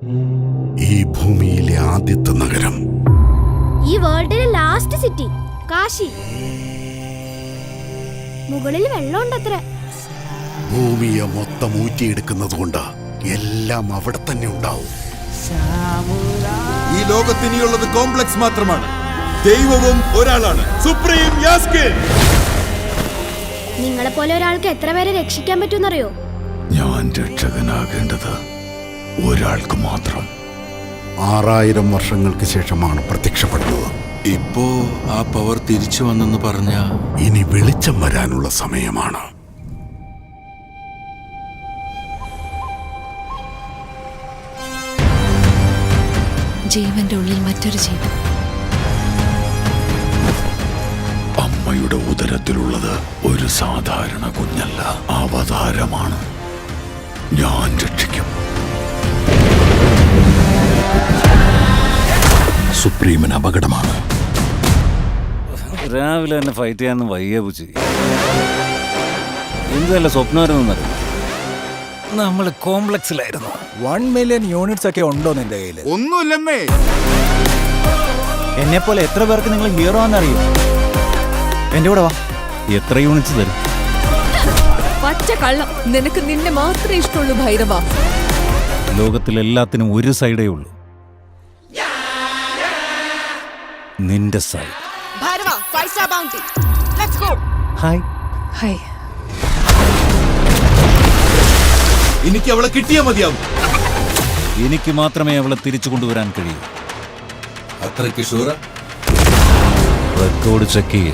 ഈ ഭൂമിയിലെ ആദ്യത്തെ നഗരം, ഈ വേൾഡിലെ ലാസ്റ്റ് സിറ്റി കാശി. മുകളിൽ വെള്ളമുണ്ടത്ര. ഭൂമിയെ മൊത്തം ഊറ്റിയെടുക്കുന്നത് കൊണ്ട് എല്ലാം അവിടെ തന്നെ ഉണ്ടാവും. ഈ ലോകത്തിനിയുള്ളത് കോംപ്ലക്സ് മാത്രമാണ്. ദൈവവും ഒരാളാണ്, സുപ്രീം യാസ്കിൻ. നിങ്ങളെ പോലെ ഒരാൾക്ക് എത്ര പേരെ രക്ഷിക്കാൻ പറ്റുമെന്നറിയോ? ഞാൻ രക്ഷകനാകേണ്ടത് ഒരാൾക്ക് മാത്രം. 6000 വർഷങ്ങൾക്ക് ശേഷമാണ് പ്രത്യക്ഷപ്പെട്ടത്. ഇപ്പോ ആ പവർ തിരിച്ചു വന്നെന്ന് പറഞ്ഞ ഇനി വെളിച്ചം വരാനുള്ള സമയമാണ്. ജീവന്റെ ഉള്ളിൽ മറ്റൊരു ജീവൻ. അമ്മയുടെ ഉദരത്തിലുള്ളത് ഒരു സാധാരണ കുഞ്ഞല്ല, അവതാരമാണ്. ഞാൻ രക്ഷിക്കും. സുപ്രീമിന് അപകടമാണ്. രാവിലെ തന്നെ ഫൈറ്റ് ചെയ്യാന്ന് വയ്യ പൂച്ചി. എന്തല്ല സ്വപ്നമായിരുന്നറിയോ? നമ്മൾ കോംപ്ലക്സിലായിരുന്നു. 1 മില്യൺ യൂണിറ്റ്സ് ഒക്കെ ഉണ്ടോ നിന്റെ കയ്യില്? ഒന്നുമില്ലെന്നേ. എന്നെ പോലെ എത്ര പേർക്ക് നിങ്ങൾ ഹീറോ ആണെന്നറിയും? എന്റെ കൂടെ വാ. എത്ര യൂണിറ്റ്സ് തരും? പച്ച കള്ളം. നിനക്ക് നിന്നെ മാത്രമേ ഇഷ്ടമുള്ളൂ ഭൈരവ. ലോകത്തിലെല്ലാത്തിനും ഒരു സൈഡേ ഉള്ളൂ, നിന്റെ side. Bhairava 5 star bounty. Let's go. Hi. Hi. എനിക്ക് അവളെ കിട്ടിയാ മതിയാവും. എനിക്ക് മാത്രമേ അവളെ തിരിച്ചു കൊണ്ടുവരാൻ കഴിയൂ. അത്രയ്ക്ക് ഷൂറ? റെക്കോർഡ് ചെക്ക് ചെയ്യ.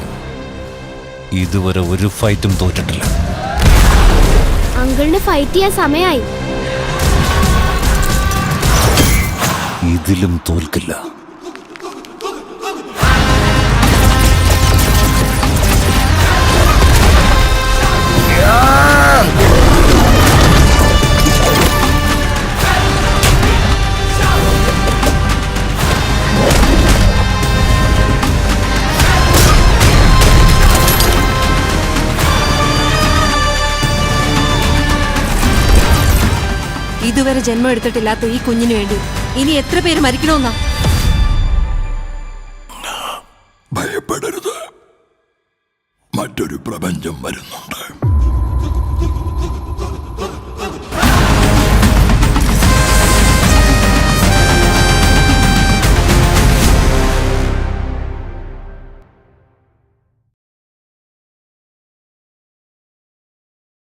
ഇതുവരെ ഒരു ഫൈറ്റും തോറ്റിട്ടില്ല. അങ്കിളിന് ഫൈറ്റ് ചെയ്യാൻ സമയമായി. ഇതിലും തോൽക്കില്ല. ഇതുവരെ ജന്മം എടുത്തിട്ടില്ലാത്ത ഈ കുഞ്ഞിന് വേണ്ടി ഇനി എത്ര പേര് മരിക്കണമെന്നാ? ഭയപ്പെടരുത്, മറ്റൊരു പ്രപഞ്ചം വരുന്നുണ്ട്.